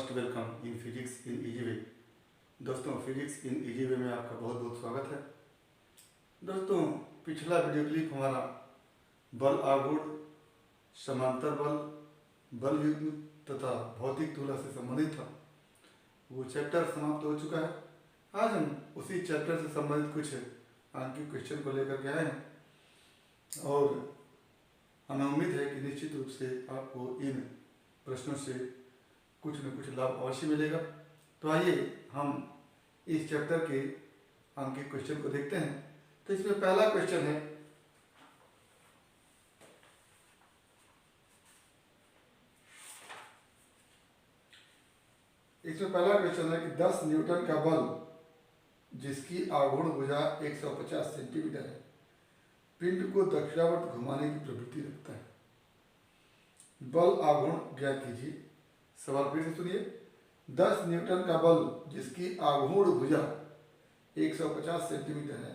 Most welcome in physics in easy way. दोस्तों, physics in easy way में आपका बहुत बहुत स्वागत है। दोस्तों, पिछला वीडियो क्लिप हमारा बल आघूर्ण, समांतर बल, बल युग्म तथा भौतिक तुलना से संबंधित था। वो चैप्टर समाप्त हो चुका है। आज हम उसी चैप्टर से संबंधित कुछ आंकिक क्वेश्चन को लेकर के आए हैं और हमें उम्मीद है कि निश्चित रूप से आपको इन प्रश्नों से कुछ न कुछ लाभ अवश्य मिलेगा। तो आइए हम इस चैप्टर के आंकिक क्वेश्चन को देखते हैं। तो इसमें पहला क्वेश्चन है, कि 10 न्यूटन का बल जिसकी आघूर्ण भुजा 150 सेंटीमीटर है, पिंड को दक्षिणावर्त घुमाने की प्रवृत्ति रखता है। बल आघूर्ण ज्ञात कीजिए। सवाल फिर से सुनिए। 10 न्यूटन का बल जिसकी आघूर्ण भुजा 150 सेंटीमीटर है,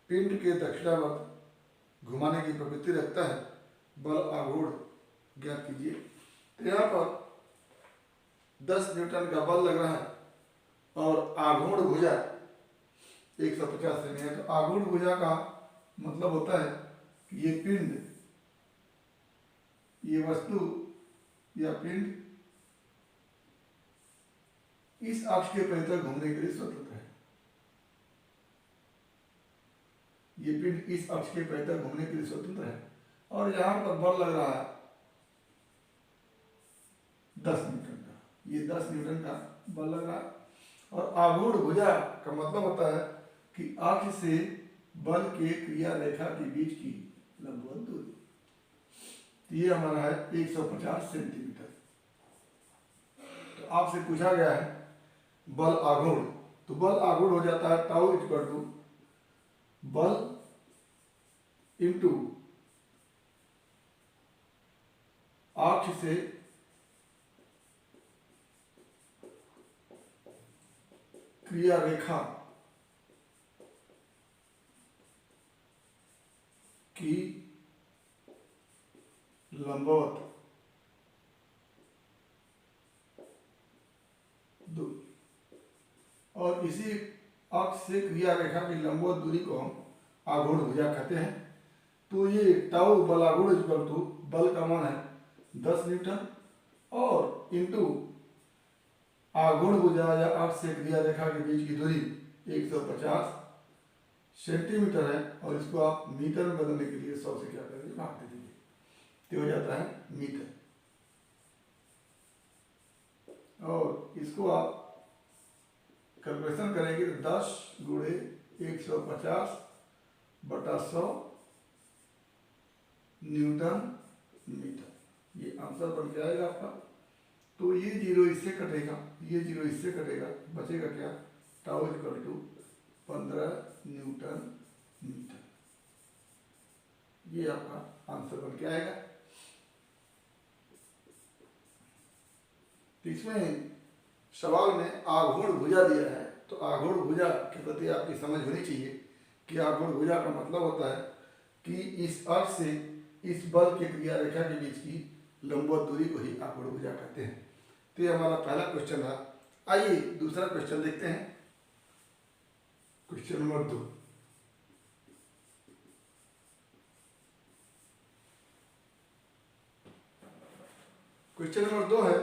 पिंड के दक्षिणावर्त घुमाने की प्रवृत्ति रखता है। बल आघूर्ण ज्ञात कीजिए। तो यहाँ पर 10 न्यूटन का बल लग रहा है और आघूर्ण भुजा 150 सेंटीमीटर। तो आघूर्ण भुजा का मतलब होता है कि ये पिंड, ये वस्तु या पिंड इस अक्ष के परितः घूमने के लिए स्वतंत्र है। ये पिंड इस अक्ष के परितः घूमने के लिए स्वतंत्र है और यहां पर बल लग रहा है 10 न्यूटन का। ये 10 न्यूटन का बल लग रहा है और आघूर्ण भुजा का मतलब होता है कि अक्ष से बल के क्रिया रेखा के बीच की लंबवत दूरी। तो ये हमारा है 150 सेंटीमीटर। तो आपसे पूछा गया है बल आघूर्ण। तो बल आघूर्ण हो जाता है टाउ इक्वल टू बल इंटू अक्ष से क्रिया रेखा की लंबवत दूरी। और इसी अक्ष से क्रिया रेखा की लंबवत दूरी को हम आघूर्ण भुजा कहते हैं। तो ये टाउ बल आघूर्ण इक्वल टू बल का मान है 10 न्यूटन और इंटू आघूर्ण भुजा या अक्ष से क्रिया रेखा के बीच की दूरी 150 सेंटीमीटर है और इसको आप मीटर में बदलने के लिए 100 से क्या करेंगे, भाग दे दीजिए। तो हो जाता है मीटर। और इसको आप कैलकुलेशन करेंगे तो 10 गुणे 150 बटा 100 न्यूटन मीटर। ये आंसर बन के आएगा आपका। तो ये जीरो इससे कटेगा, ये जीरो इससे कटेगा, बचेगा क्या, tau equal to 15 newton metre. ये आपका आंसर बन के आएगा। तो इसमें सवाल में आघूर्ण भुजा दिया है। तो आघूर्ण भुजा के प्रति आपकी समझ होनी चाहिए कि आघूर्ण भुजा का मतलब होता है कि इस अक्ष से इस बल के क्रिया रेखा के बीच की लंबवत दूरी को ही आघूर्ण भुजा कहते हैं। तो ये हमारा पहला क्वेश्चन था। आइए दूसरा क्वेश्चन देखते हैं। Question number 2। क्वेश्चन नंबर 2 है,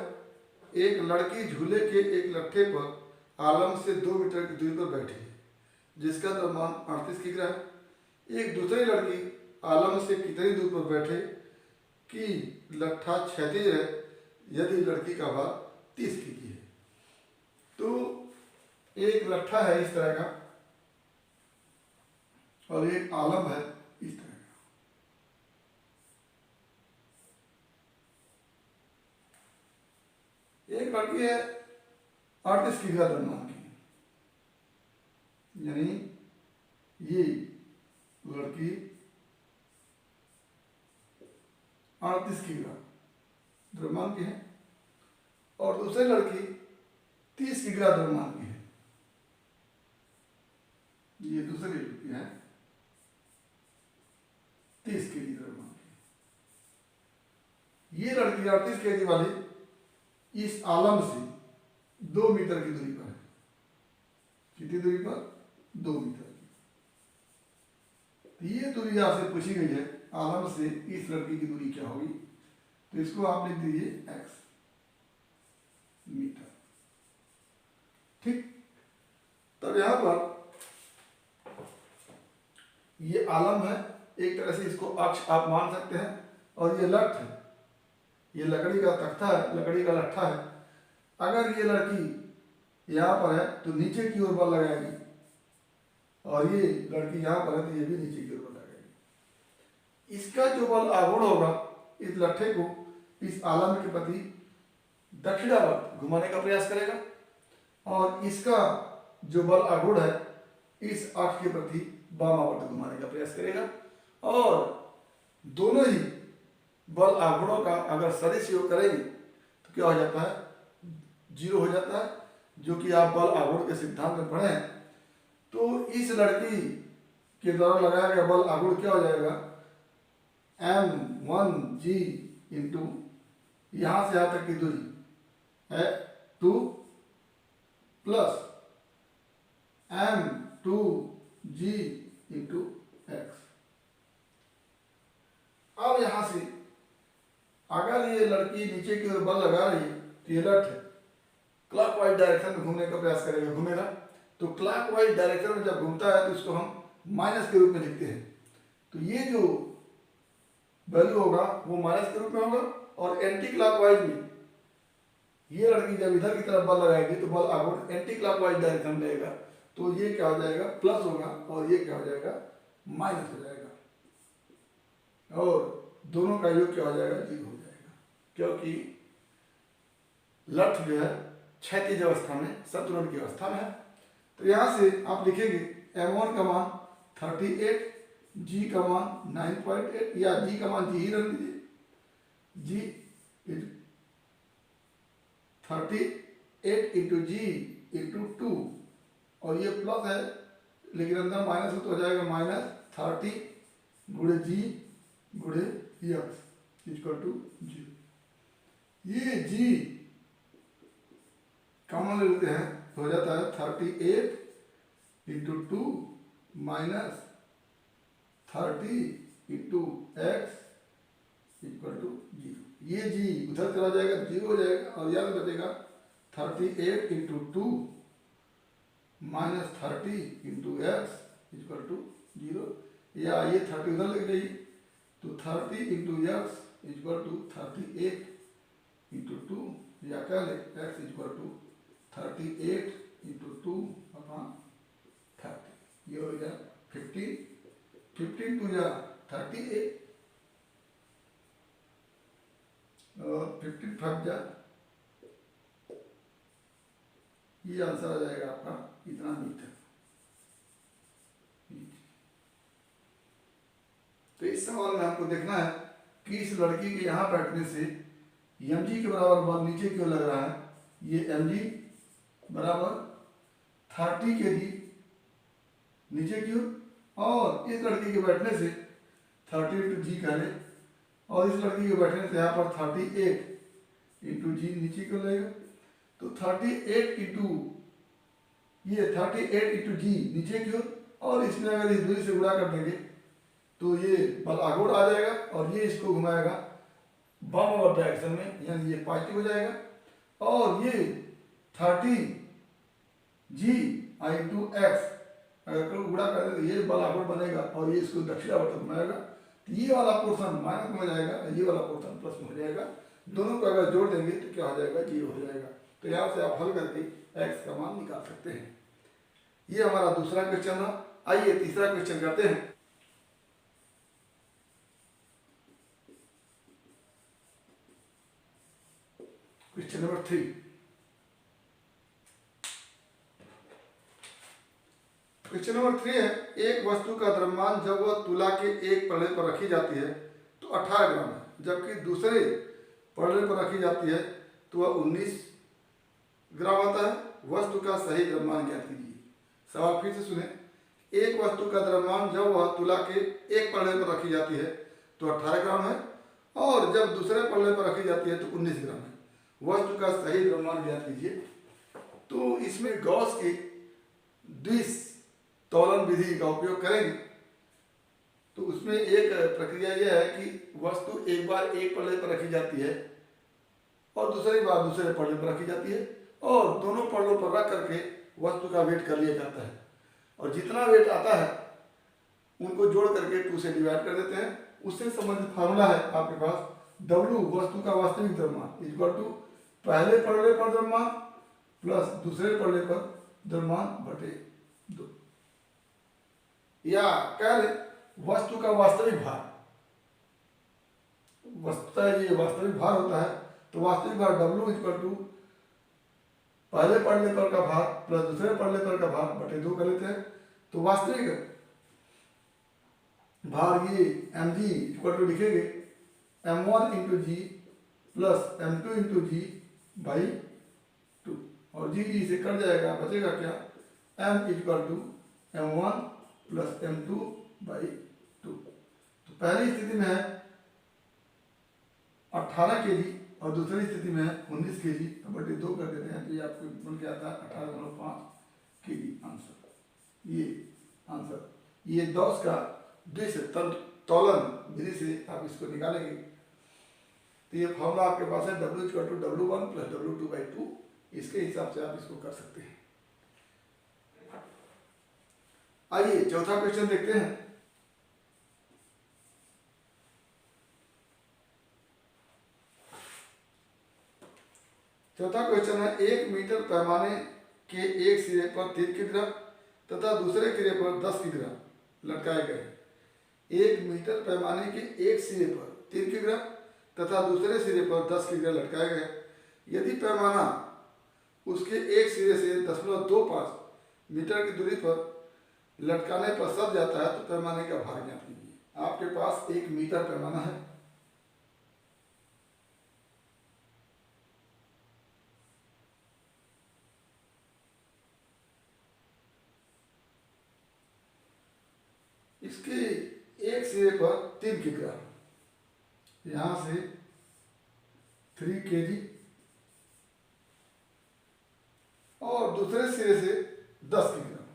एक लड़की झूले के एक लट्ठे पर आलम से 2 मीटर की दूरी पर बैठी है जिसका द्रव्यमान 38 किग्रा है। एक दूसरी लड़की आलम से कितनी दूर पर बैठे कि लट्ठा क्षैतिज है यदि लड़की का भार 30 केजी है। तो एक लट्ठा है इस तरह का और एक आलम है इस तरह का। एक लड़की है 38 किग्रा द्रव्यमान की, यानी ये लड़की 38 किग्रा द्रव्यमान की है और दूसरी लड़की 30 किग्रा द्रव्यमान की है। ये दूसरी लड़की है 30 केजी द्रव्यमान की। ये लड़की 38 केजी वाली इस आलम से 2 मीटर की दूरी पर है। कितनी दूरी पर? 2 मीटर की। तो ये दूरी आपसे पूछी गई है, आलम से इस लड़की की दूरी क्या होगी, तो इसको आप लिख दीजिए x मीटर। ठीक, तब यहां पर ये आलम है, एक तरह से इसको अक्ष आप मान सकते हैं, और ये लठ है, ये लकड़ी का तख्ता है, लकड़ी का लट्ठा है। अगर ये लड़की यहाँ पर है तो नीचे की ओर बल लगाएगी, और ये लड़की यहाँ पर है तो ये भी नीचे की ओर बल लगाएगी। इसका जो बल आघूर्ण होगा इस लट्ठे को इस आलम के प्रति दक्षिणावर्त घुमाने का प्रयास करेगा, और इसका जो बल आघूर्ण है इस अक्ष के प्रति वामावर्त घुमाने का प्रयास करेगा, और दोनों ही बल आघूर्णों का अगर सदिश योग करेंगे तो क्या हो जाता है? 0 हो जाता है, जो कि आप बल आघूर्ण के सिद्धांत में पढ़े हैं। तो इस लड़की के द्वारा लगाया गया बल आघूर्ण क्या हो जाएगा? m1g इंटू यहाँ से यहाँ तक की दूरी है 2 प्लस m2g इंटू एक्स। अब यहां से अगर ये लड़की नीचे की ओर बल लगा रही है तो ये लठ क्लॉकवाइज डायरेक्शन में घूमने का प्रयास करेगा, घूमेगा। तो क्लॉकवाइज डायरेक्शन में जब घूमता है तो इसको हम माइनस के रूप में लिखते हैं। तो ये जो वैल्यू होगा वो माइनस के रूप में होगा, और एंटी क्लॉकवाइज में ये लड़की जब इधर की तरफ बल लगाएगी तो बल आघूर्ण एंटी क्लॉकवाइज डायरेक्शन में रहेगा, तो ये क्या हो जाएगा? प्लस होगा, और ये क्या हो जाएगा? माइनस हो जाएगा, और दोनों का योग क्या हो जाएगा? 0 हो जाएगा, क्योंकि लठ जो है क्षैतिज अवस्था में संतुलन की अवस्था में है। तो यहां से आप लिखेंगे m1 का मान 38, g का मान 9.8, या g का मान g ही रख दीजिए, g 38 इंटू जी इंटू 2, और ये प्लस है लेकिन अंदर माइनस तो हो जाएगा -30 गुणे जी गुणे एक्स इक्वल टू 0। ये जी कॉमन ले लेते हैं तो हो जाता है 38 into 2 minus 30 into x equal to 0। ये जी उधर चला जाएगा 0 हो जाएगा, और यहाँ बचेगा 38 into 2 minus 30 into x equal to 0, या ये 30 उधर लग जाइए तो 30 into x equal to 38 into 2, या क्या ले x equal to 38 into 2 upon 30, ये हो गया 15 टू या 38, और 15 5 जा, ये आंसर आ जाएगा आपका इतना मीटर। तो इस सवाल में हमको देखना है कि इस लड़की के यहाँ बैठने से mg के बराबर बल नीचे क्यों लग रहा है। ये mg बराबर 30 kg नीचे क्यों, और इस लड़की के बैठने से 30 इंटू जी कह ले, और इस लड़की के बैठने से यहाँ पर 38 इंटू जी नीचे क्यों लगेगा। तो 38 इंटू ये 38 इंटू जी नीचे की ओर, और इसमें अगर इस दूरी से गुणा कर देंगे तो ये बल आघूर्ण आ जाएगा, और ये इसको घुमाएगा वामावर्त डायरेक्शन में, यानी ये पॉजिटिव हो जाएगा, और ये 30 जी इंटू एक्स अगर गुणा कर दें तो ये बल आघूर्ण बनेगा, और ये इसको दक्षिणावर्त घुमाएगा। तो ये वाला पोर्शन माइनस में हो जाएगा, ये वाला पोर्शन प्लस में हो जाएगा। दोनों को अगर जोड़ देंगे तो क्या हो जाएगा? 0 हो जाएगा। तो यहाँ से आप हल करके x का मान निकाल सकते हैं। ये हमारा दूसरा क्वेश्चन है। आइए तीसरा क्वेश्चन करते हैं। Question number 3। क्वेश्चन नंबर 3 है, एक वस्तु का द्रव्यमान जब वह तुला के एक पलड़े पर रखी जाती है तो 18 ग्राम है, जबकि दूसरे पलड़े पर रखी जाती है तो वह 19 ग्राम आता है। वस्तु का सही द्रव्यमान ज्ञात कीजिए। सवाल फिर से सुने। एक वस्तु का द्रव्यमान जब वह तुला के एक पलड़े पर रखी जाती है तो 18 ग्राम है, और जब दूसरे पलड़े पर रखी जाती है तो 19 ग्राम है। वस्तु का सही द्रव्यमान ज्ञात कीजिए। तो इसमें गॉस की द्विस तौलन विधि का उपयोग करेंगे। तो उसमें एक प्रक्रिया यह है कि वस्तु एक बार एक पल्ले पर रखी जाती है और दूसरी बार दूसरे पल्ले पर रखी जाती है और दोनों पल्लों पर रख करके वस्तु का वेट कर लिया जाता है और जितना वेट आता है उनको जोड़ करके 2 से डिवाइड कर देते हैं। उससे संबंधित फार्मूला है आपके पास, W वस्तु का वास्तविक द्रव्यमान इक्वल टू पहले पल्ले पर द्रव्यमान प्लस दूसरे पल्ले पर द्रव्यमान बटे 2, या कह ले वस्तु का वास्तविक भार। वस्तुतः ये वास्तविक भार होता है, तो वास्तविक भार W इक्वल टू पहले पल्ले पर का भार प्लस दूसरे पल्ले पर का भार बटे 2 कर लेते हैं। तो वास्तविक भार ये mg इक्वल टू लिखेंगे m1 into g plus m2 into g by 2 और जी से कट जाएगा, बचेगा क्या, m equal to m1 plus m2 by 2। तो पहली स्थिति में है 18 kg और दूसरी स्थिति में है 19 kg, तो बटे 2 कर देते हैं तो ये आपको बन के आता है 18.5 kg आंसर। ये आंसर, ये गॉस का द्विस तौलन विधि से आप इसको निकालेंगे। तो ये फॉर्मूला आपके पास है W equal to W1 plus W2 by 2, इसके हिसाब से आप इसको कर सकते हैं। आइए चौथा क्वेश्चन देखते हैं। चौथा क्वेश्चन है 1 मीटर पैमाने के एक सिरे पर 3 की ग्राम तथा दूसरे सिरे पर 10 की ग्राम लटकाए गए। 1 मीटर पैमाने के एक सिरे पर 3 की ग्राम तथा दूसरे सिरे पर 10 की ग्राम लटकाए गए। यदि पैमाना उसके एक सिरे से 0.25 मीटर की दूरी पर लटकाने पर सट जाता है तो पैमाने का भार ज्ञात कीजिए। आपके पास 1 मीटर पैमाना है, इसके एक सिरे पर 3 किलोग्राम, यहां से 3 kg और दूसरे सिरे से 10 किलोग्राम,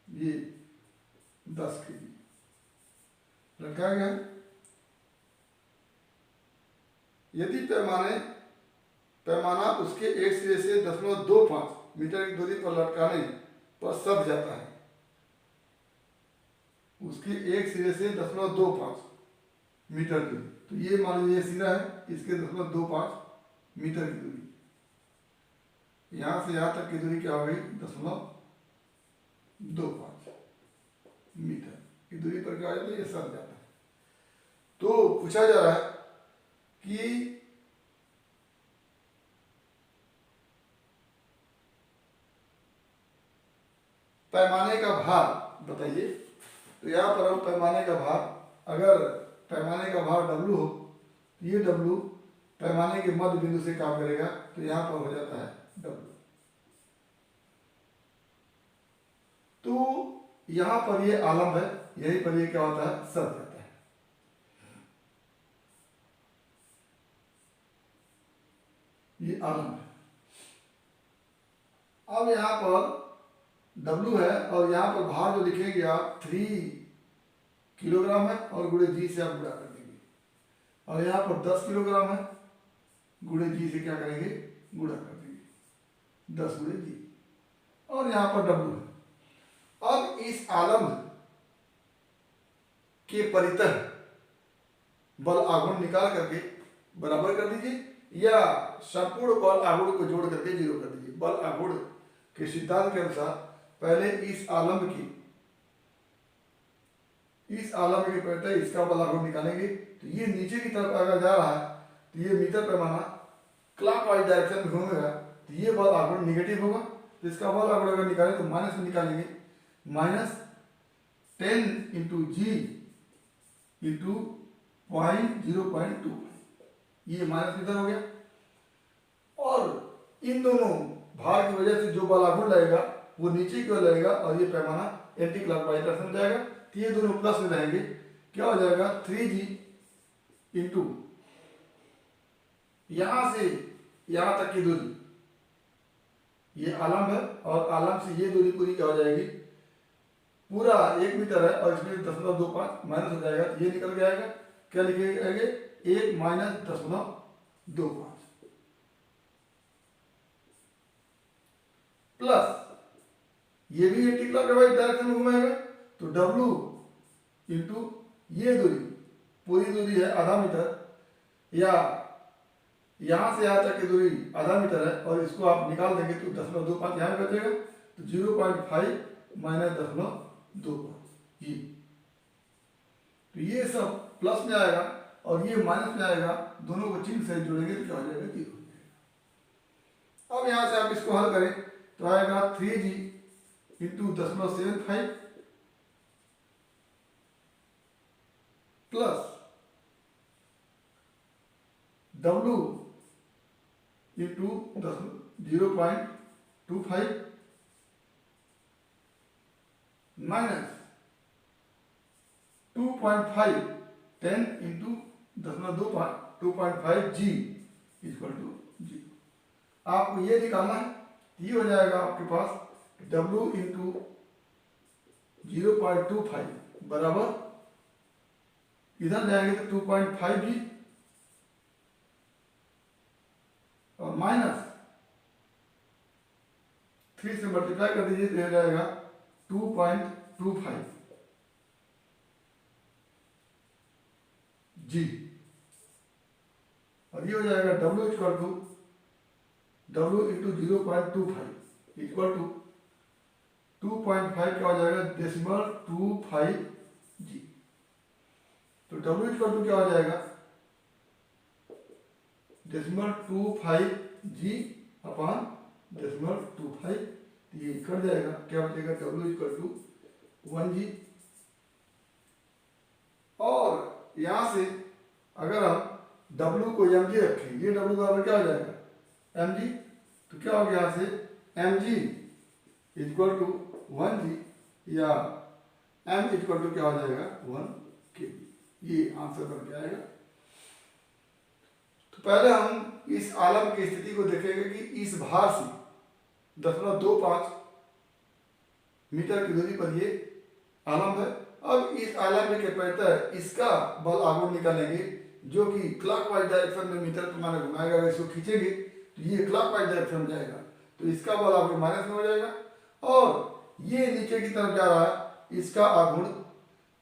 ये 10 kg लटकाया गया। यदि पैमाना उसके एक सिरे से 0.25 मीटर की दूरी पर लटकाने पर सट जाता है, उसके एक सिरे से 0.25 मीटर की, तो ये मान लीजिए सिरा है, इसके 0.25 मीटर की दूरी, यहां से यहां तक की दूरी क्या हो गई 0.25 मीटर की दूरी पर क्या हो जाता है, ये सट जाता है। तो पूछा जा रहा है कि पैमाने का भार बताइए। तो यहाँ पर हम पैमाने का भार, अगर पैमाने का भार W हो तो ये W पैमाने के मध्य बिंदु से काम करेगा, तो यहाँ पर हो जाता है W। तो यहाँ पर ये आलम्ब है, यहीं पर ये क्या होता है, सट जाता है। ये आलम्ब है। अब यहाँ पर W है और यहाँ पर भार जो लिखेंगे आप 3 किलोग्राम है और गुणे जी से आप गुणा कर देंगे, और यहाँ पर 10 किलोग्राम है, गुणे जी से क्या करेंगे, गुणा कर देंगे, 10 गुणे जी, और यहाँ पर W है। अब इस आलम्ब के परितः बल आघूर्ण निकाल करके बराबर कर दीजिए, या संपूर्ण बल आघूर्ण को जोड़ करके 0 कर दीजिए। बल आघूर्ण के सिद्धांत के अनुसार पहले इस आलम्ब के परितः इसका बल आघूर्ण निकालेंगे, तो ये नीचे की तरफ अगर जा रहा है तो ये मीटर पैमाना क्लॉकवाइज डायरेक्शन में घूमेगा, तो ये बल आघूर्ण निगेटिव होगा। तो इसका बल आघूर्ण अगर निकालें तो माइनस में निकालेंगे, -10 इंटू जी इंटू 0.2, ये माइनस इधर हो गया, और इन दोनों भार की वजह से जो बल आघूर्ण लगेगा वो नीचे की ओर लगेगा और ये पैमाना एंटी क्लॉकवाइज डायरेक्शन में जाएगा। तो ये दोनों प्लस में रहेंगे, क्या हो जाएगा 3g इंटू यहां से यहां तक की दूरी ये आलम्ब है और आलम्ब से ये दूरी पूरी क्या हो जाएगी, पूरा 1 मीटर है और इसमें 0.25 माइनस हो जाएगा, तो ये निकल के आएगा, क्या लिखेंगे 1 माइनस 0.25 प्लस ये भी एंटी क्लॉकवाइज डायरेक्शन में घुमाएगा, तो W इंटू ये दूरी, पूरी दूरी है आधा मीटर, या यहां से यहां तक की दूरी आधा मीटर है और इसको आप निकाल देंगे तो 0.25 यहाँ बचेगा, तो 0.5 माइनस 0.25 ये, तो ये सब प्लस में आएगा और ये माइनस में आएगा, दोनों को चिन्ह से जोड़ेंगे तो क्या हो जाएगा 0। अब यहां से आप इसको हल करें तो आएगा 3G into 0.75 plus W into 0.25 minus 2.5 10 into 2.5 G equal to 0। आपको ये निकालना है, ये हो जाएगा आपके पास W इंटू 0.25 बराबर, इधर जाएंगे तो 2.5 G और माइनस 3 से मल्टीप्लाई कर दीजिए तो हो जाएगा 2.25 G और ये हो जाएगा W equal to W into 0.25 equal to 2.5 क्या हो जाएगा 0.25 G, तो W इक्वल टू क्या हो जाएगा 0.25 G अपॉन 0.25, ये कट जाएगा, क्या बचेगा W इक्वल टू 1 G। और यहां से अगर हम W को mg रखें, ये W बराबर क्या हो जाएगा mg, तो क्या हो गया यहाँ से mg इक्वल टू 1 G या m इक्वल टू क्या हो जाएगा 1 kg, ये आंसर बन के आएगा। तो पहले हम इस आलम की स्थिति को देखेंगे कि इस भार से 0.25 मीटर की दूरी पर ये आलम है। अब इस आलम के कहता है इसका बल आघूर्ण निकालेंगे जो कि क्लॉकवाइज डायरेक्शन में मीटर पैमाने घुमाएगा, अगर इसको खींचेंगे तो ये क्लॉकवाइज डायरेक्शन में जाएगा, तो इसका बल आघूर्ण माइनस में हो जाएगा, और ये नीचे की तरफ जा रहा है, इसका आघूर्ण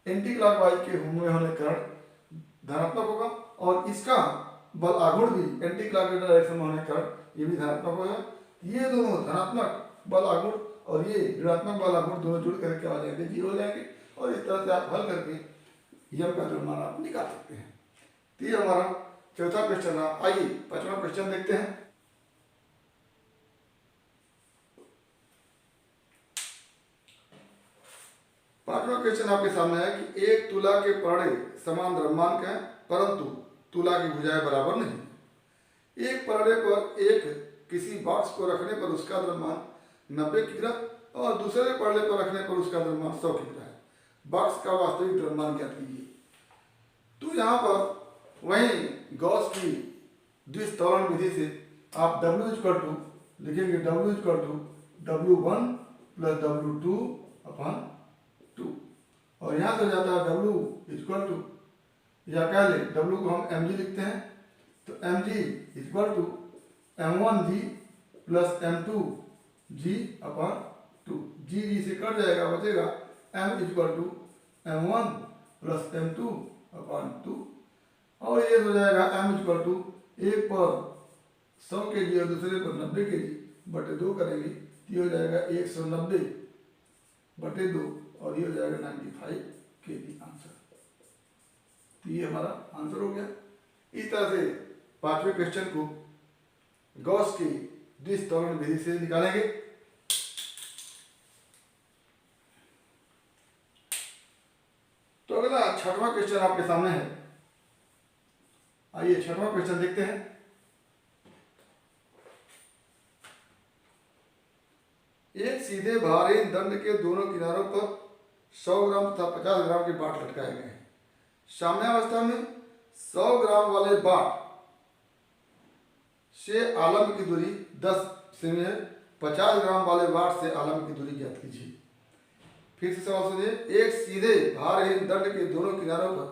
एंटी क्लॉकवाइज के घूमने होने के कारण धनात्मक होगा, और इसका बल आघूर्ण भी एंटी क्लॉकवाइज डायरेक्शन में होने के कारण ये भी धनात्मक होगा। ये दोनों धनात्मक बल आघूर्ण और ये ऋणात्मक बल आघूर्ण दोनों जुड़ कर क्या हो जाएंगे 0 हो जाएंगे, और इस तरह से आप हल करके यम का द्रव्यमान आप निकाल सकते हैं। तो ये हमारा चौथा क्वेश्चन है। आइए 5वां क्वेश्चन देखते हैं। पांचवा क्वेश्चन आपके सामने है कि एक तुला के पड़े समान द्रव्यमान का है परंतु तुला की भुजाएं बराबर नहीं। एक पड़े पर एक किसी बॉक्स को रखने पर उसका द्रव्यमान 90 किग्रा और दूसरे पड़े पर रखने पर उसका द्रव्यमान 100 किग्रा है। बॉक्स का वास्तविक द्रव्यमान ज्ञात कीजिए। तो यहाँ पर वही गॉस की द्विस्तर विधि से आप W इक्वल टू लिखेंगे, W equal to W1 plus W2 upon 2, और यहाँ से जाता है W इक्वल टू, या कह ले W को हम mg लिखते हैं, तो mg equal to m1g plus m2g upon 2, g से कट जाएगा, बचेगा m equal to m1 plus m2 upon 2, और ये हो जाएगा m इक्वल टू एक पर 100 kg और दूसरे पर 90 kg बटे 2 करेंगे, ये हो जाएगा 190 बटे 2, और ये हो जाएगा 95 kg आंसर। तो ये हमारा आंसर हो गया। इस तरह से पांचवें क्वेश्चन को गॉस की द्विस्तर विधि से निकालेंगे। तो अगला छठवां क्वेश्चन आपके सामने है। आइए छठवां क्वेश्चन देखते हैं। एक सीधे भारहीन दंड के दोनों किनारों पर 100 ग्राम तथा 50 ग्राम के बाट लटकाए गए हैं। साम्यावस्था में 100 ग्राम वाले बाट से आलम्ब की दूरी 10 सेमी है 50 ग्राम वाले वाट से आलम की दूरी ज्ञात कीजिए। फिर से सवाल सुनिए, एक सीधे भारहीन दंड के दोनों किनारों पर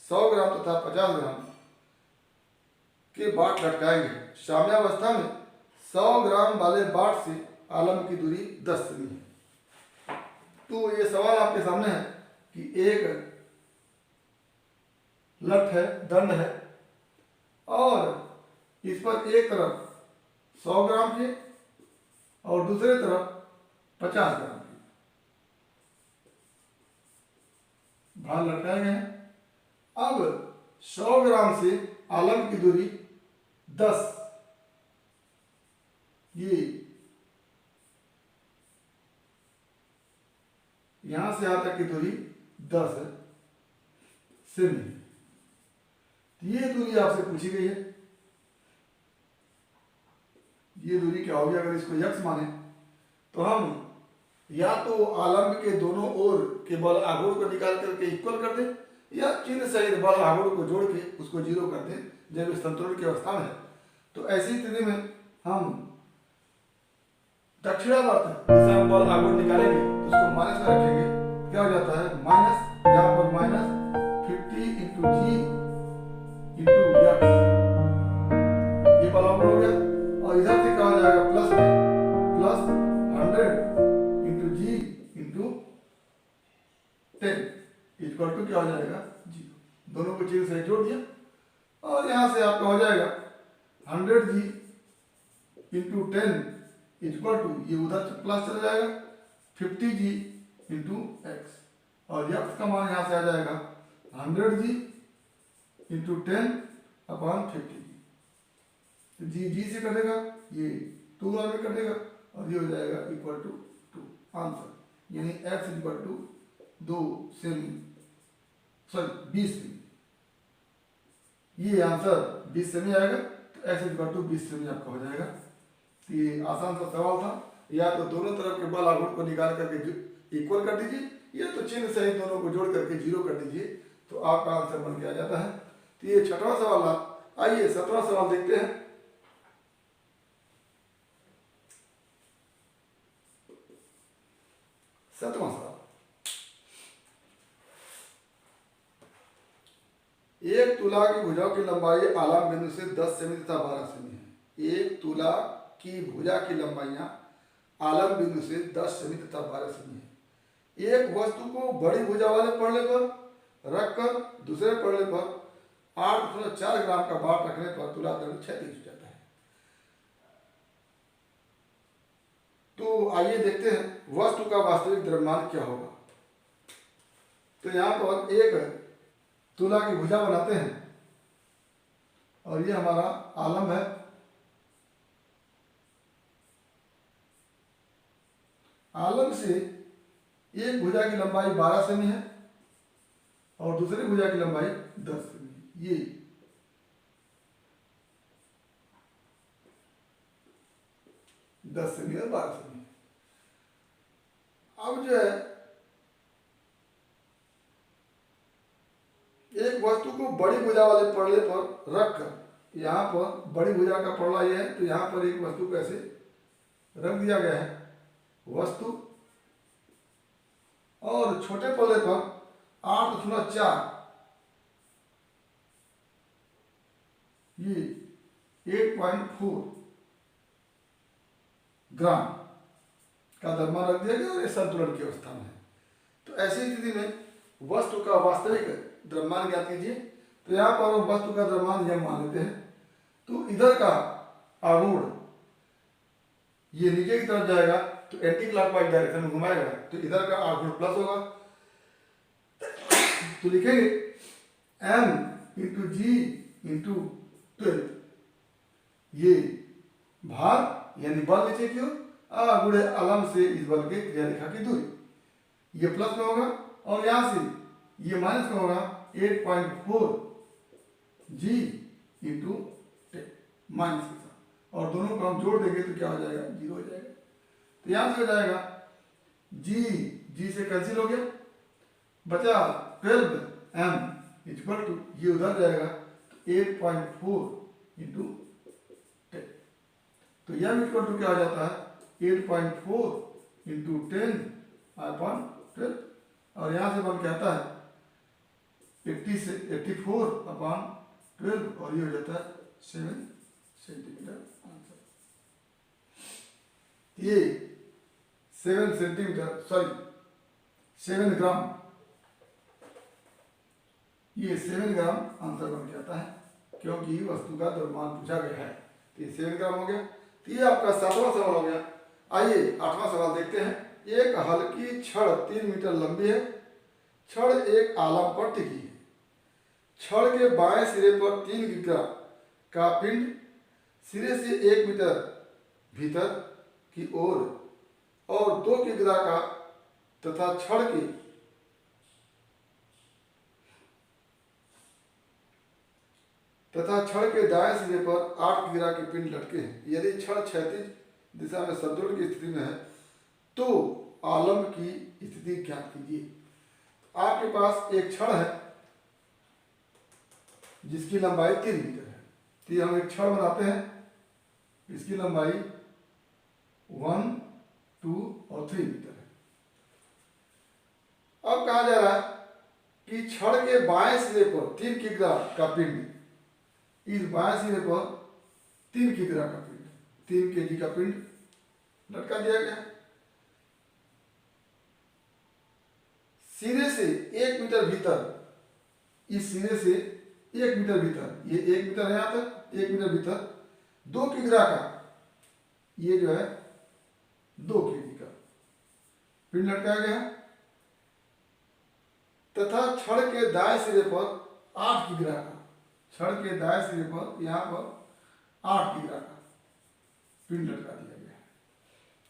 100 ग्राम तथा 50 ग्राम के बाट लटकाएंगे। साम्यावस्था में 100 ग्राम वाले बाट से आलम की दूरी 10 सेमी है। तो ये सवाल आपके सामने है कि एक लठ है, दंड है, और इस पर एक तरफ 100 ग्राम के और दूसरे तरफ 50 ग्राम के भार लटकाए गए हैं। अब 100 ग्राम से आलम की दूरी 10, ये यहां से यहां तक की दूरी 10 सेमी। ये दूरी आपसे पूछी गई है। ये दूरी क्या होगी? अगर इसको यक्स माने तो हम या तो आलम्ब के दोनों ओर के बल आघूर्ण को निकाल करके इक्वल कर दें, या चिन्ह सहित बल आघूर्ण को जोड़ के उसको जीरो कर दें जब संतुलन की अवस्था में है। तो ऐसी स्थिति में हम दक्षिणावर्त जैसे हम बल आघूर्ण निकालेंगे तो उसको माइनस में रखेंगे। क्या हो जाता है? माइनस, यहाँ पर minus 50 into g into x, ये बल आघूर्ण हो गया। और इधर से क्या हो जाएगा? प्लस में plus 100 into g into 10 equal to क्या हो जाएगा? 0। दोनों को चिन्ह से जोड़ दिया और यहां से आपका हो जाएगा 100 जी इंटू 10 इक्वल टू, ये उधर प्लस चला जाएगा 50 जी इंटू एक्स, और यक्स का मान यहां से आ जाएगा 100 जी इंटू 10 अपॉन 50 जी। जी से कटेगा, ये 2 में कटेगा और ये हो जाएगा इक्वल टू 2 आंसर, यानी एक्स इक्वल टू 2 सेमी, सॉरी 20 सेमी। ये आंसर 20 सेमी आएगा। तो एक्स इक्वल टू 20 सेमी आपका हो जाएगा। तो ये आसान सा सवाल था। या तो दोनों तरफ के बल आघूर्ण को निकाल करके इक्वल कर दीजिए, या तो चिन्ह सहित दोनों को जोड़ करके 0 कर दीजिए, तो आपका आंसर बन के आ जाता है। तो ये 6वां सवाल था। आइए 7वां सवाल देखते हैं। सातवां सवाल, एक तुला की भुजा की लंबाई आलम बिंदु से 10 सेमी तथा 12 सेमी है। एक तुला की भुजा की लंबाइयां आलम बिंदु से 10 सेमी तथा 12 सेमी है। एक वस्तु को बड़ी भुजा वाले पड़ले पर रखकर दूसरे पड़ले पर 8.4 ग्राम का भार रखने पर तुला दंड क्षैतिज हो जाता है। तो आइए देखते हैं वस्तु का वास्तविक द्रव्यमान क्या होगा। तो यहां पर एक तुला की भुजा बनाते हैं और ये हमारा आलम है। आलम से एक भुजा की लंबाई 12 सेमी है और दूसरी भुजा की लंबाई 10 सेमी। ये 10 सेमी और 12 सेमी। अब जो है एक वस्तु को बड़ी भुजा वाले पड़ले पर रखकर, यहाँ पर बड़ी भुजा का पड़ला ये है, तो यहाँ पर एक वस्तु को ऐसे रख दिया गया है वस्तु, और छोटे पल्ले पर 8.4 ये 8.4 ग्राम का द्रव्यमान रख दिया गया और ये संतुलन की अवस्था में है। तो ऐसी स्थिति में वस्तु का वास्तविक द्रव्यमान ज्ञात कीजिए। तो यहाँ पर वस्तु का द्रव्यमान यह मान लेते हैं। तो इधर का आघूर्ण ये नीचे की तरफ जाएगा तो एंटी क्लॉकवाइज डायरेक्शन में घुमाएगा, तो इधर का आघूर्ण प्लस होगा। तो लिखेंगे m इंटू जी इंटू 12, ये भार यानी बल नीचे की ओर गुणे आलम से इस बल के क्रिया रेखा की दूरी, ये प्लस में होगा और यहां से ये माइनस में होगा 8.4 जी इंटू 10 माइनस के साथ, और दोनों को हम जोड़ देंगे तो क्या हो जाएगा? 0 हो जाएगा। तो यहां से हो जाएगा जी से कैंसिल हो गया, बचा 12m इक्वल टू, ये उधर जाएगा तो 8.4 इंटू 10, तो यह इक्वल टू क्या हो जाता है? 8.4 इंटू 10 अपॉन 12, और यहाँ से बन कहता है 80 से 84 अपॉन 12, और ये हो जाता है 7 सेंटीमीटर आंसर। ये 7 सेंटीमीटर, सॉरी 7 ग्राम, ये 7 ग्राम आंसर बन जाता है, क्योंकि वस्तु का द्रव्यमान पूछा गया है। तो ये 7 ग्राम हो गया। तो ये आपका 7वां सवाल हो गया। आइए 8वां सवाल देखते हैं। एक हल्की छड़ 3 मीटर लंबी है। छड़ एक आलम पर टिकी है। छड़ के बाएं सिरे पर 3 किग्रा का पिंड सिरे से 1 मीटर भीतर की ओर और 2 किग्रा का तथा छड़ के दाएं सिरे पर 8 किग्रा के पिंड लटके हैं। यदि छड़ क्षैतिज दिशा में संतुलन की स्थिति में है तो आलम की स्थिति ज्ञात कीजिए। आपके पास एक छड़ है जिसकी लंबाई 3 मीटर है। तो हम एक छड़ बनाते हैं, इसकी लंबाई 1, 2 और 3 मीटर है। अब कहा जा रहा है कि छड़ के बाएं सिरे पर 3 किग्रा का पिंड, इस बाएं सिरे पर 3 किग्रा का पिंड, 3 केजी का पिंड लटका दिया गया। सिरे से 1 मीटर भीतर, इस सिरे से 1 मीटर भीतर, ये 1 मीटर है यहाँ तक, 1 मीटर भीतर 2 किग्रा का, ये जो है 2 केजी का पिंड लटकाया गया तथा छड़ के दाएं सिरे पर 8 किग्रा का, छड़ के दाएं सिरे पर यहाँ पर 8 किग्रा का पिंड लटका दिया गया है।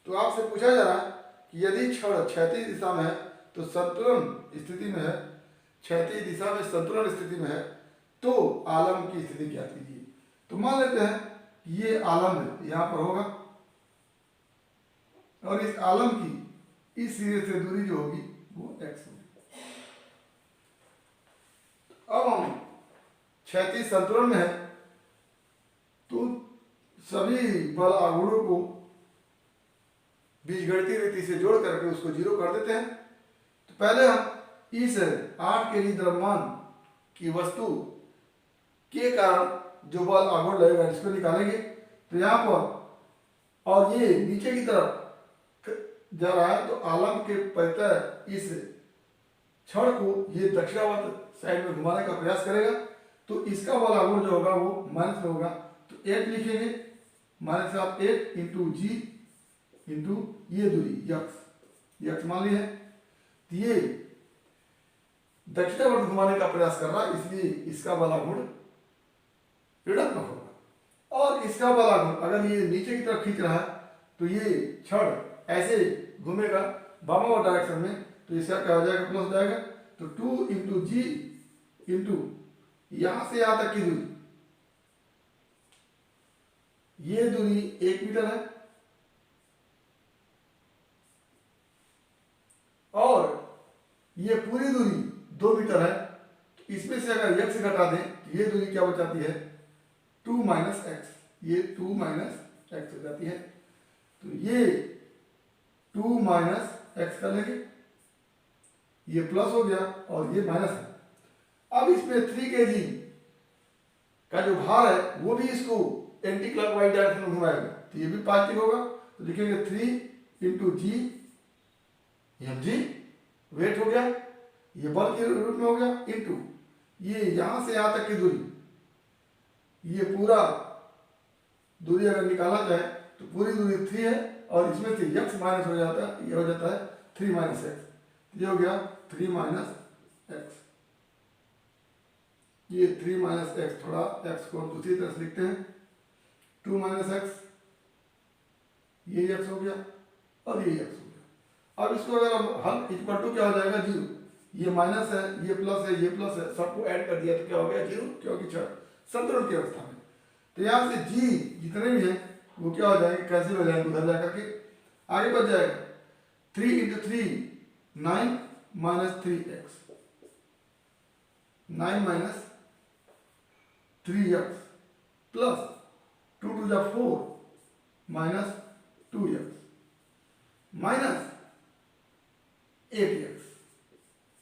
तो आपसे पूछा जा रहा है कि यदि छड़ क्षैतिज दिशा में है तो संतुलन स्थिति में है, क्षैतिज दिशा में संतुलन स्थिति में है तो आलम की स्थिति ज्ञात कीजिए। तो मान लेते हैं कि ये आलम है, यहाँ पर होगा, और इस आलम की इस सिरे से दूरी जो होगी वो x होगी। अब हम क्षैतिज संतुलन में है तो सभी बल आघूर्णों को बीजगणितीय रीति से जोड़ करके उसको 0 कर देते हैं। तो पहले हम इस 8 केजी द्रव्यमान की वस्तु के कारण जो बल आघूर्ण लगेगा इसको निकालेंगे। तो यहाँ पर, और ये नीचे की तरफ जा रहा है तो आलम के परितः इस छड़ को ये दक्षिणावर्त साइड में घुमाने का प्रयास करेगा, तो इसका बल आघूर्ण जो होगा वो माइनस में होगा। तो 8 लिखेंगे, -8 इंटू जी इंटू ये दूरी यक्स मान ली है। तो ये दक्षिणावर्त घुमाने का प्रयास कर रहा है, इसलिए इसका बल आघूर्ण ऋणात्मक होगा। और इसका बल आघूर्ण अगर ये नीचे की तरफ खींच रहा है तो ये छड़ ऐसे घूमेगा वामावर्त डायरेक्शन में, तो इसका क्या हो जाएगा, प्लस हो जाएगा। तो 2 इंटू जी इंटू यहां से यहां तक की दूरी, ये दूरी 1 मीटर है, और ये पूरी दूरी 2 मीटर है। तो इसमें से अगर x घटा दें तो ये दूरी क्या बचाती है, 2 माइनस एक्स, ये 2 माइनस एक्स हो जाती है। तो ये 2 माइनस एक्स कर लेंगे, ये प्लस हो गया और ये माइनस है। अब इसमें 3 केजी का जो भार है वो भी इसको एंटी क्लॉकवाइज डायरेक्शन में घुमाएगा, तो ये भी पॉजिटिव होगा। तो लिखेंगे 3 इंटू जी जी वेट हो गया, ये बल के रूप में हो गया, इंटू ये यहां से यहां तक की दूरी, ये पूरा दूरी अगर निकाला जाए तो पूरी दूरी 3 है, और इसमें से x माइनस हो जाता है, ये हो जाता है 3 माइनस एक्स, ये हो गया 3 माइनस एक्स। ये 3 माइनस एक्स, थोड़ा x को हम दूसरी तरह से लिखते हैं, 2 माइनस एक्स, ये x हो गया और ये x हो गया। अब इसको अगर हम हल इक्वल टू क्या हो जाएगा, 0, ये माइनस है, ये प्लस है, ये प्लस है, सबको ऐड कर दिया तो क्या हो गया 0, क्योंकि छड़ संतुलन की अवस्था में। तो यहाँ से g जितने भी हैं वो क्या हो जाएंगे, कैंसिल हो जाएंगे उधर जाकर के, आगे बढ़ जाएगा 3 into 3 9 minus 3x, 9 minus 3x plus 2 टू जा 4 minus 2x, minus 8x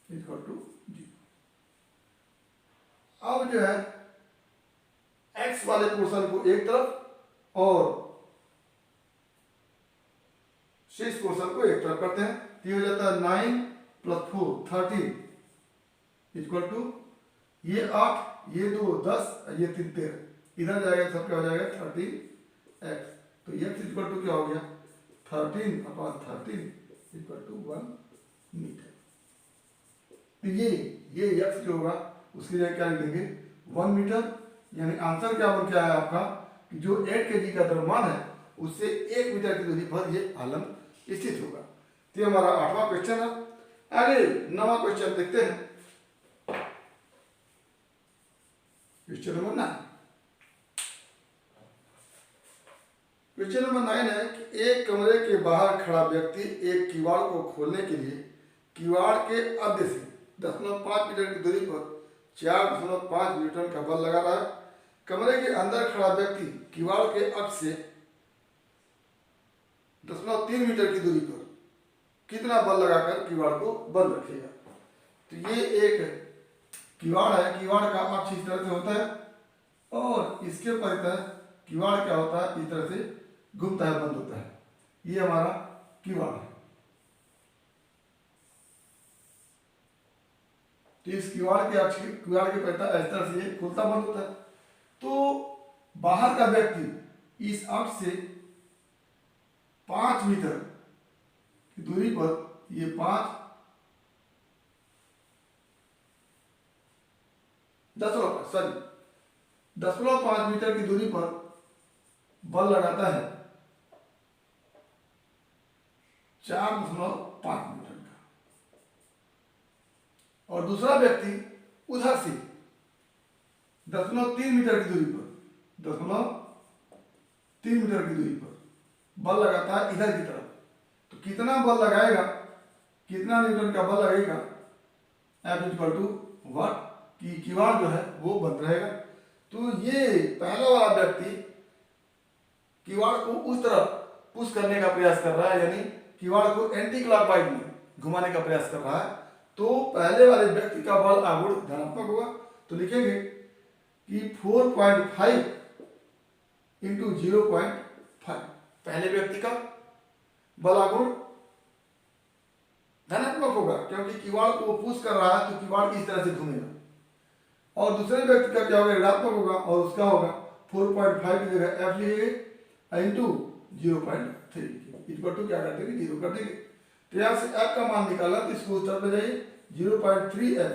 equal to 0। अब जो है x वाले पोर्शन को एक तरफ और शेष पोर्शन को एक तरफ करते हैं, तो ये हो जाता है 9 + 4 13 इक्वल टू ये 8, ये 2 10, ये 3 13, इधर जाएगा सब क्या हो जाएगा 13x। तो x इक्वल टू क्या हो गया 13/13 इक्वल टू 1 मीटर। तो ये x जो होगा उसकी जगह क्या लिख देंगे 1 मीटर। यानी आंसर क्या बन के आया आपका कि जो 8 kg का द्रव्यमान है उससे 1 मीटर की दूरी पर ये आलम स्थित होगा। तो ये हमारा 8वां क्वेश्चन है। आगे 9वां क्वेश्चन देखते हैं। Question number 9। क्वेश्चन नंबर 9 है कि एक कमरे के बाहर खड़ा व्यक्ति एक किवाड़ को खोलने के लिए किवाड़ के अध्य से 0.5 मीटर की दूरी पर 4.5 न्यूटन का बल लगा रहा है। कमरे के अंदर खड़ा व्यक्ति किवाड़ के अक्ष से 0.3 मीटर की दूरी पर कितना बल लगाकर किवाड़ को बंद रखेगा। तो ये एक किवाड़ है, किवाड़ का अक्ष इस तरह से होता है और इसके परितः किवाड़ क्या होता है इस तरह से घूमता है, बंद होता है। ये हमारा किवाड़ है। तो इस किवाड़ के अक्ष किवाड़ के परितः इस तरह से ये खुलता बंद होता है। तो बाहर का व्यक्ति इस अक्ष से 5 मीटर की दूरी पर ये 10.5 मीटर की दूरी पर बल लगाता है 4.5 न्यूटन का। और दूसरा व्यक्ति उधर से 0.3 मीटर की दूरी पर 0.3 मीटर की दूरी पर बल लगाता है इधर की तरफ। तो कितना बल लगाएगा, कितना न्यूटन का बल लगेगा F इक्वल टू वाट की किवाड़ जो है वो बंद रहेगा। तो ये पहला वाला व्यक्ति किवाड़ को उस तरफ पुश करने का प्रयास कर रहा है, यानी किवाड़ को एंटी क्लॉकवाइज में घुमाने का प्रयास कर रहा है। तो पहले वाले व्यक्ति का बल आघूर्ण धनात्मक होगा। तो लिखेंगे कि 4.5 इंटू 0.5 पहले व्यक्ति का बल आघूर्ण धनात्मक होगा क्योंकि किवाड़ को वो पुश कर रहा है, तो किवाड़ इस तरह से घूमेगा। और दूसरे व्यक्ति का क्या होगा ऋणात्मक होगा और उसका होगा 4.5 की जगह F लिखेंगे इंटू 0.3 इक्वल टू क्या कर देंगे 0 कर देंगे। तो यहाँ से F का मान निकाला तो इसको उस तरफ ले जाइए 0.3F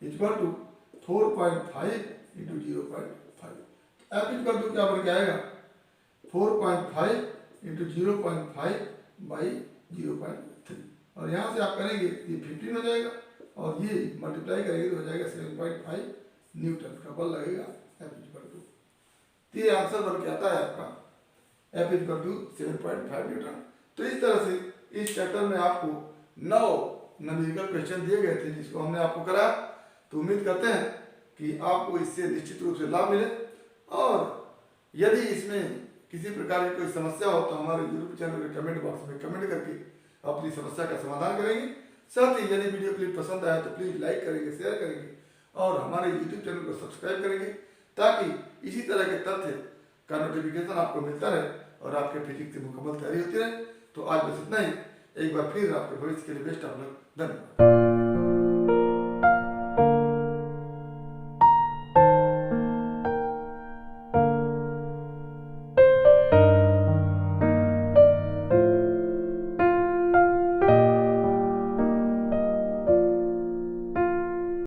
equal to 4.5 into 0.5। F equal to क्या बन के आएगा 4.5 इंटू 0.5 बाई 0.3। और यहाँ से आप करेंगे ये 15 हो जाएगा और ये मल्टीप्लाई करेंगे तो हो जाएगा 7.5 न्यूटन का बल लगेगा F इक्वल टू। तो ये आंसर बन के आता है आपका F इक्वल टू 7.5 न्यूटन। तो इस तरह से इस चैप्टर में आपको 9 न्यूमेरिकल क्वेश्चन दिए गए थे जिसको हमने आपको कराया। तो उम्मीद करते हैं कि आपको इससे निश्चित रूप से लाभ मिले। और यदि इसमें किसी प्रकार की कोई समस्या हो तो हमारे यूट्यूब चैनल के कमेंट बॉक्स में कमेंट करके अपनी समस्या का समाधान करेंगे। साथ ही यदि वीडियो क्लिप पसंद आया तो प्लीज़ लाइक करेंगे, शेयर करेंगे और हमारे यूट्यूब चैनल को सब्सक्राइब करेंगे ताकि इसी तरह के तथ्य का नोटिफिकेशन आपको मिलता रहे और आपके फिजिक्स की मुकम्मल तैयारी होती रहे। तो आज बस इतना ही। एक बार फिर आपके भविष्य के लिए बेस्ट ऑफ लक। धन्यवाद।